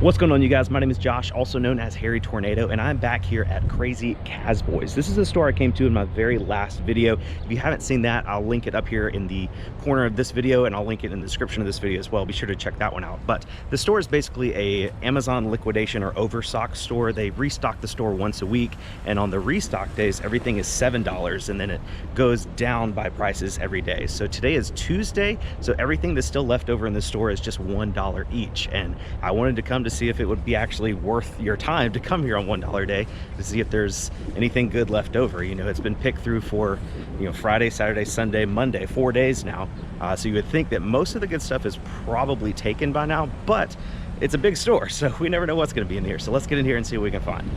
What's going on, you guys? My name is Josh, also known as Harry Tornado, and I'm back here at Crazy Cazboys. This is a store I came to in my very last video. If you haven't seen that, I'll link it up here in the corner of this video, and I'll link it in the description of this video as well. Be sure to check that one out. But the store is basically a Amazon liquidation or overstock store. They restock the store once a week, and on the restock days, everything is $7, and then it goes down by prices every day. So today is Tuesday, so everything that's still left over in the store is just $1 each, and I wanted to come to see if it would be actually worth your time to come here on $1 day to see if there's anything good left over. You know, it's been picked through for, you know, Friday, Saturday, Sunday, Monday, 4 days now. So you would think that most of the good stuff is probably taken by now, but it's a big store, so we never know what's going to be in here. So let's get in here and see what we can find.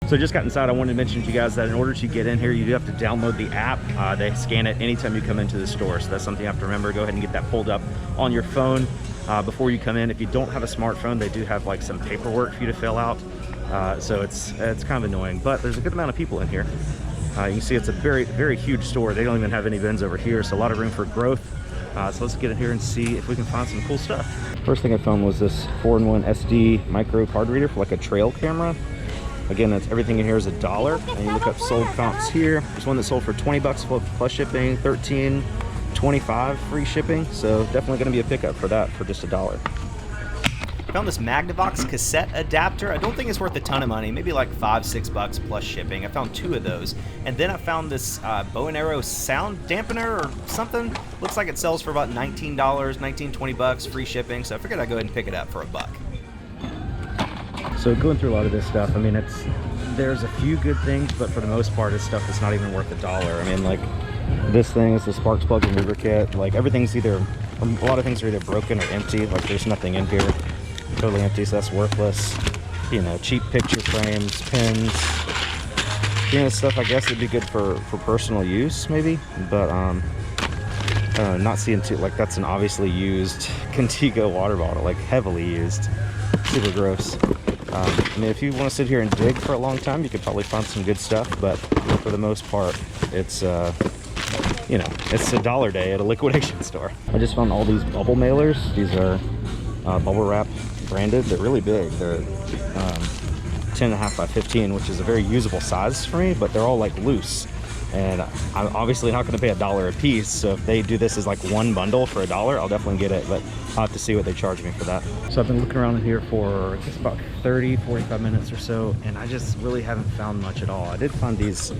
So just got inside. I wanted to mention to you guys that in order to get in here, you do have to download the app. They scan it anytime you come into the store. So that's something you have to remember. Go ahead and get that pulled up on your phone before you come in. If you don't have a smartphone, they do have like some paperwork for you to fill out. So it's kind of annoying, but there's a good amount of people in here. You can see it's a very, very huge store. They don't even have any bins over here, so a lot of room for growth. So let's get in here and see if we can find some cool stuff. First thing I found was this 4-in-1 SD micro card reader for like a trail camera. Again, that's everything in here is $1, and you look up sold comps here. There's one that sold for 20 bucks plus shipping, 13, 25 free shipping. So definitely going to be a pickup for that for just $1. I found this Magnavox cassette adapter. I don't think it's worth a ton of money, maybe like $5-6 bucks plus shipping. I found 2 of those, and then I found this bow and arrow sound dampener or something. Looks like it sells for about $19, 20 bucks free shipping. So I figured I'd go ahead and pick it up for $1. So going through a lot of this stuff, I mean, there's a few good things, but for the most part, it's stuff that's not even worth $1. I mean, like this thing is the sparks plug and mover kit. Like everything's either, a lot of things are either broken or empty. Like there's nothing in here, totally empty, so that's worthless. You know, cheap picture frames, pins, you know, stuff I guess would be good for personal use maybe, but not seeing too, like that's an obviously used Contigo water bottle, like heavily used, super gross. I mean, if you want to sit here and dig for a long time, you could probably find some good stuff, but for the most part, it's, you know, it's $1 day at a liquidation store. I just found all these bubble mailers. These are bubble wrap branded. They're really big. They're 10.5 by 15, which is a very usable size for me, but they're all like loose. And I'm obviously not going to pay $1 a piece, so if they do this as like one bundle for $1, I'll definitely get it, but I'll have to see what they charge me for that. So I've been looking around in here for I guess about 30-45 minutes or so, and I just really haven't found much at all. I did find these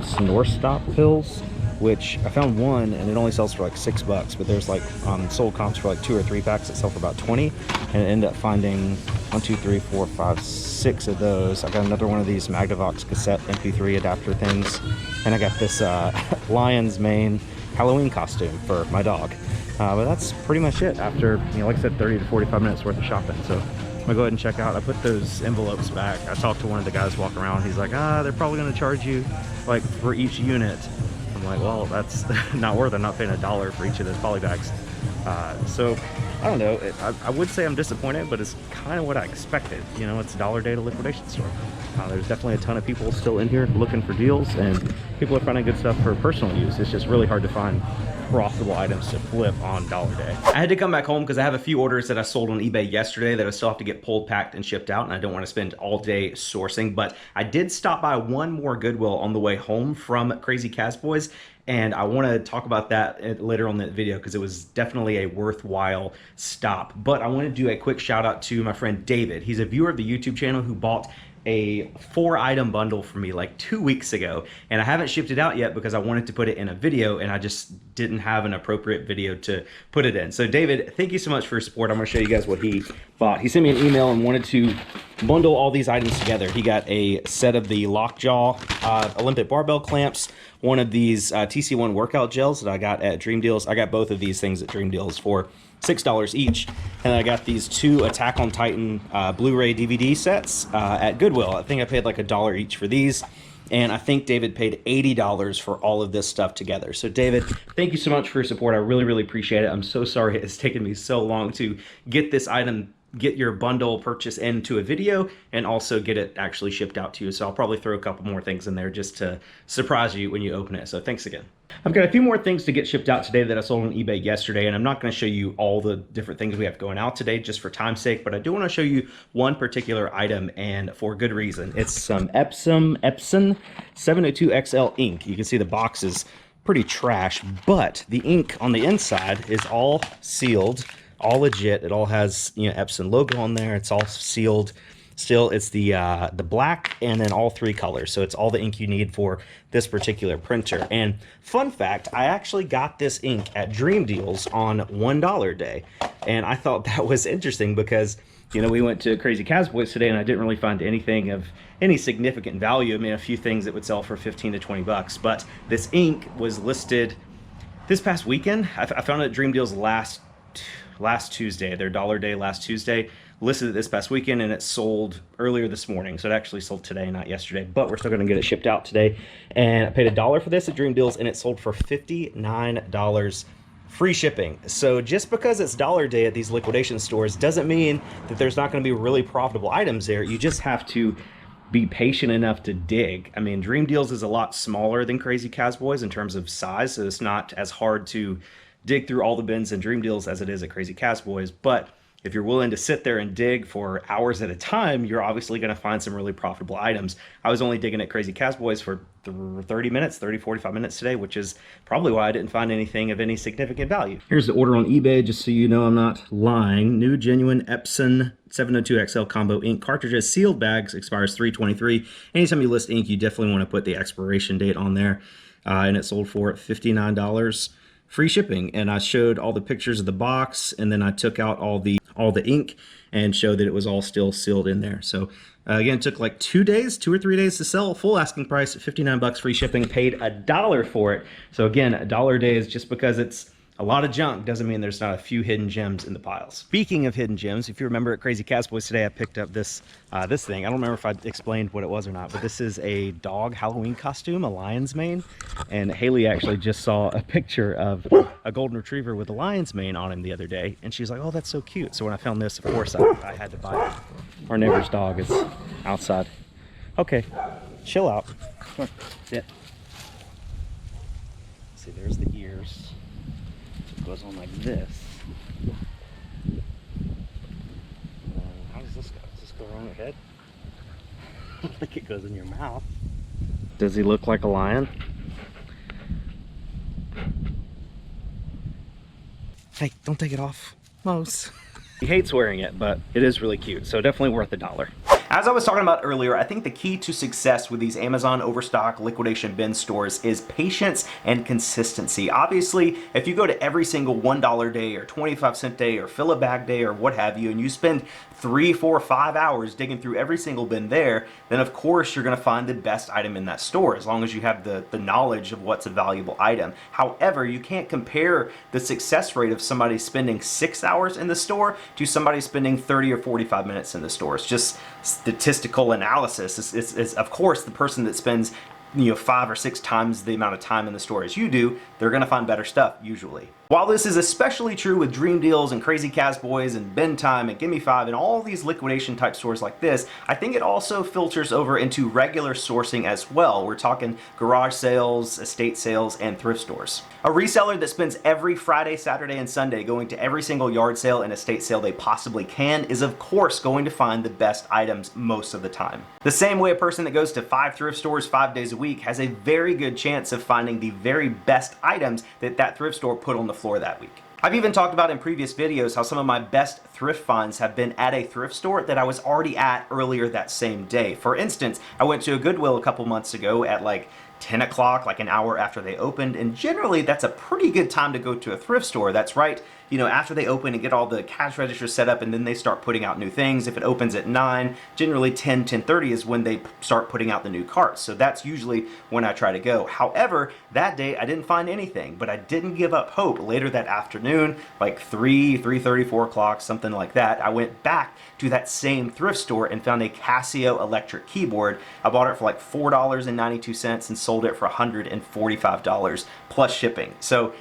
snore stop pills, which I found one and it only sells for like $6 bucks, but there's like sold comps for like 2 or 3 packs that sell for about 20, and I ended up finding 1, 2, 3, 4, 5, 6 of those. I got another one of these Magnavox cassette MP3 adapter things, and I got this lion's mane Halloween costume for my dog. But that's pretty much it after, you know, like I said, 30 to 45 minutes worth of shopping. So I'm gonna go ahead and check out. I put those envelopes back. I talked to one of the guys walking around. He's like, they're probably gonna charge you like for each unit. I'm like, well, that's not worth it. I'm not paying $1 for each of those poly bags. So I don't know. I would say I'm disappointed, but it's kind of what I expected. You know, it's $1 day at a liquidation store. There's definitely a ton of people still in here looking for deals, and people are finding good stuff for personal use. It's just really hard to find profitable items to flip on $1 day. I had to come back home because I have a few orders that I sold on eBay yesterday that I still have to get pulled, packed, and shipped out, and I don't want to spend all day sourcing, but I did stop by one more Goodwill on the way home from Crazy Cazboys, and I want to talk about that later on in the video because it was definitely a worthwhile stop. But I want to do a quick shout out to my friend David. He's a viewer of the YouTube channel who bought a 4-item bundle for me like 2 weeks ago, and I haven't shipped it out yet because I wanted to put it in a video and I just didn't have an appropriate video to put it in. So David, thank you so much for your support. I'm going to show you guys what he bought. He sent me an email and wanted to bundle all these items together. He got a set of the Lockjaw Olympic barbell clamps, one of these TC1 workout gels that I got at Dream Deals. I got both of these things at Dream Deals for $6 each, and I got these 2 Attack on Titan Blu-ray DVD sets at Goodwill. I think I paid like $1 each for these, and I think David paid $80 for all of this stuff together. So David, thank you so much for your support. I really, really appreciate it. I'm so sorry it's taken me so long to get this item get your bundle purchase into a video and also get it actually shipped out to you. So I'll probably throw a couple more things in there just to surprise you when you open it. So thanks again. I've got a few more things to get shipped out today that I sold on eBay yesterday, and I'm not going to show you all the different things we have going out today just for time's sake, but I do want to show you one particular item, and for good reason. It's some Epson 702XL ink. You can see the box is pretty trash, but the ink on the inside is all sealed, all legit. It all has, you know, Epson logo on there. It's all sealed. Still, it's the black and then all 3 colors. So it's all the ink you need for this particular printer. And fun fact, I actually got this ink at Dream Deals on $1 day. And I thought that was interesting because, you know, we went to Crazy Cazboy today and I didn't really find anything of any significant value. I mean, a few things that would sell for 15 to 20 bucks. But this ink was listed this past weekend. I found it at Dream Deals last Tuesday, their dollar day last Tuesday. Listed it this past weekend, and it sold earlier this morning. So it actually sold today, not yesterday, but we're still gonna get it shipped out today. And I paid $1 for this at Dream Deals, and it sold for $59 free shipping. So just because it's dollar day at these liquidation stores doesn't mean that there's not gonna be really profitable items there. You just have to be patient enough to dig. I mean, Dream Deals is a lot smaller than Crazy Cazboys in terms of size, so it's not as hard to dig through all the bins in Dream Deals as it is at Crazy Cazboys. But if you're willing to sit there and dig for hours at a time, you're obviously going to find some really profitable items. I was only digging at Crazy Cazboys for 45 minutes today, which is probably why I didn't find anything of any significant value. Here's the order on eBay, just so you know I'm not lying. New genuine Epson 702XL combo ink cartridges, sealed bags, expires 3/23. Anytime you list ink, you definitely want to put the expiration date on there. And it sold for $59. Free shipping. And I showed all the pictures of the box, and then I took out all the ink and showed that it was all still sealed in there. So again, it took like 2 or 3 days to sell. Full asking price at 59 bucks, free shipping. Paid $1 for it. So again, $1 a day is just because it's a lot of junk doesn't mean there's not a few hidden gems in the piles. Speaking of hidden gems, if you remember at Crazy Cazboys today, I picked up this thing. I don't remember if I explained what it was or not, but this is a dog Halloween costume, a lion's mane. And Haley actually just saw a picture of a golden retriever with a lion's mane on him the other day, and she's like, "Oh, that's so cute." So when I found this, of course, I had to buy it. Our neighbor's dog is outside. Okay, chill out. Come on, sit. See, there's the ears. Goes on like this. How does this go? Does this go around your head? I think it goes in your mouth. Does he look like a lion? Hey, don't take it off, Mose. He hates wearing it, but it is really cute, so definitely worth $1. As I was talking about earlier, I think the key to success with these Amazon overstock liquidation bin stores is patience and consistency. Obviously, if you go to every single $1 day or 25-cent day or fill a bag day or what have you, and you spend 3, 4, 5 hours digging through every single bin there, then of course you're going to find the best item in that store as long as you have the knowledge of what's a valuable item. However, you can't compare the success rate of somebody spending 6 hours in the store to somebody spending 30 or 45 minutes in the store. It's just statistical analysis. It's of course the person that spends 5 or 6 times the amount of time in the store as you do, they're going to find better stuff usually. While this is especially true with Dream Deals and Crazy Cazboys and Bin Time and Gimme 5 and all these liquidation type stores like this, I think it also filters over into regular sourcing as well. We're talking garage sales, estate sales, and thrift stores. A reseller that spends every Friday, Saturday, and Sunday going to every single yard sale and estate sale they possibly can is of course going to find the best items most of the time. The same way a person that goes to 5 thrift stores 5 days a week has a very good chance of finding the very best items that thrift store put on the floor that week. I've even talked about in previous videos how some of my best thrift finds have been at a thrift store that I was already at earlier that same day. For instance, I went to a Goodwill a couple months ago at like 10 o'clock, like an hour after they opened, and generally that's a pretty good time to go to a thrift store. That's right, after they open and get all the cash registers set up and then they start putting out new things. If it opens at 9, generally 10:30 is when they start putting out the new carts. So that's usually when I try to go. However, that day I didn't find anything, but I didn't give up hope. Later that afternoon, like 3:30, 4 o'clock, something like that, I went back to that same thrift store and found a Casio electric keyboard. I bought it for like $4.92 and sold it for $145 plus shipping. So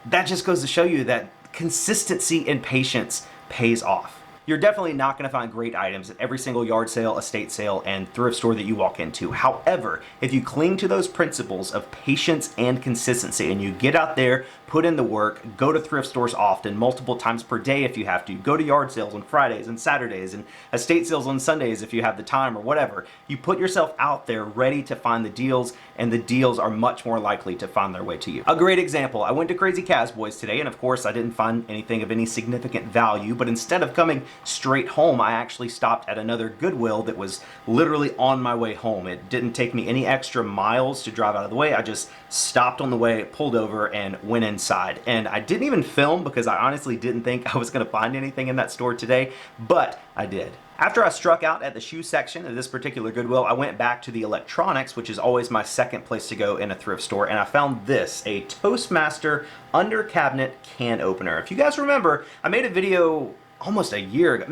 that just goes to show you that consistency and patience pays off. you're definitely not going to find great items at every single yard sale, estate sale, and thrift store that you walk into. However, if you cling to those principles of patience and consistency, and you get out there, put in the work, go to thrift stores often, multiple times per day if you have to, go to yard sales on Fridays and Saturdays, and estate sales on Sundays if you have the time or whatever, you put yourself out there ready to find the deals, and the deals are much more likely to find their way to you. A great example, I went to Crazy Cazboys today, and of course I didn't find anything of any significant value, but instead of coming straight home, I actually stopped at another Goodwill that was literally on my way home. It didn't take me any extra miles to drive out of the way. I just stopped on the way, pulled over, and went inside. And I didn't even film because I honestly didn't think I was going to find anything in that store today, but I did. After I struck out at the shoe section of this particular Goodwill, I went back to the electronics, which is always my second place to go in a thrift store, and I found this, a Toastmaster under cabinet can opener. If you guys remember, I made a video almost a year ago.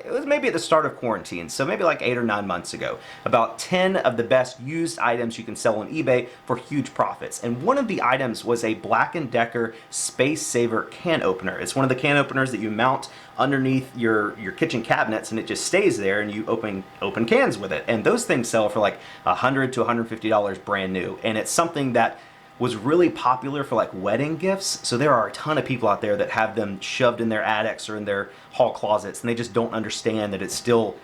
It was maybe at the start of quarantine, so maybe like 8 or 9 months ago, about 10 of the best used items you can sell on eBay for huge profits. And one of the items was a Black & Decker Space Saver can opener. It's one of the can openers that you mount underneath your kitchen cabinets, and it just stays there, and you open cans with it. And those things sell for like $100 to $150 brand new. And it's something that was really popular for like wedding gifts. So there are a ton of people out there that have them shoved in their attics or in their hall closets, and they just don't understand that it's still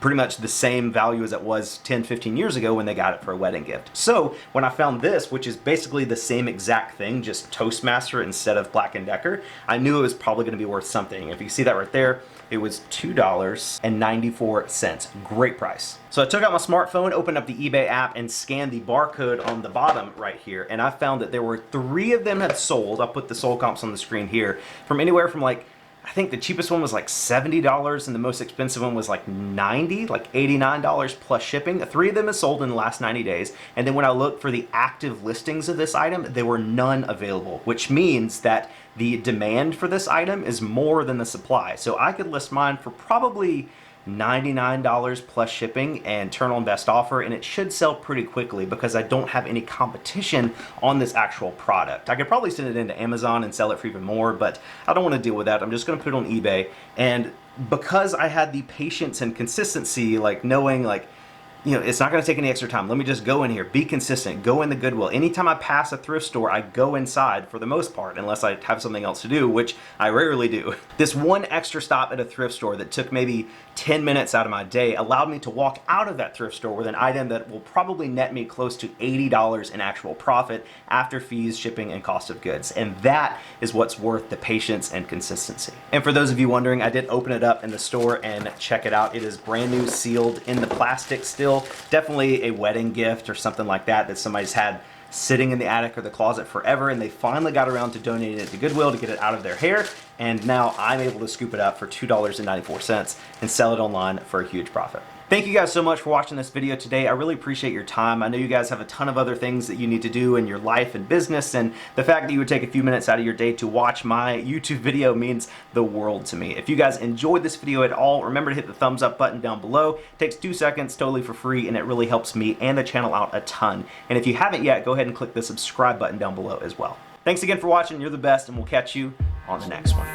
pretty much the same value as it was 10, 15 years ago when they got it for a wedding gift. So when I found this, which is basically the same exact thing, just Toastmaster instead of Black & Decker, I knew it was probably going to be worth something. If you see that right there, it was $2.94. Great price. So I took out my smartphone, opened up the eBay app, and scanned the barcode on the bottom right here, and I found that there were 3 of them had sold. I'll put the sold comps on the screen here, from anywhere from like, I think the cheapest one was like $70 and the most expensive one was like $90, like $89 plus shipping. 3 of them have sold in the last 90 days. And then when I looked for the active listings of this item, there were none available, which means that the demand for this item is more than the supply. So I could list mine for probably $99 plus shipping and turn on best offer, and it should sell pretty quickly because I don't have any competition on this actual product. I could probably send it into Amazon and sell it for even more, but I don't want to deal with that. I'm just going to put it on eBay. And because I had the patience and consistency, like knowing like, you know, it's not going to take any extra time. Let me just go in here, be consistent, go in the Goodwill. Anytime I pass a thrift store, I go inside for the most part, unless I have something else to do, which I rarely do. This one extra stop at a thrift store that took maybe 10 minutes out of my day allowed me to walk out of that thrift store with an item that will probably net me close to $80 in actual profit after fees, shipping, and cost of goods. And that is what's worth the patience and consistency. And for those of you wondering, I did open it up in the store and check it out. It is brand new, sealed in the plastic still. Definitely a wedding gift or something like that somebody's had sitting in the attic or the closet forever, and they finally got around to donating it to Goodwill to get it out of their hair, and now I'm able to scoop it up for $2.94 and sell it online for a huge profit. Thank you guys so much for watching this video today. I really appreciate your time. I know you guys have a ton of other things that you need to do in your life and business, and the fact that you would take a few minutes out of your day to watch my YouTube video means the world to me. If you guys enjoyed this video at all, remember to hit the thumbs up button down below. It takes 2 seconds, totally for free, and it really helps me and the channel out a ton. And if you haven't yet, go ahead and click the subscribe button down below as well. Thanks again for watching. You're the best, and we'll catch you on the next one.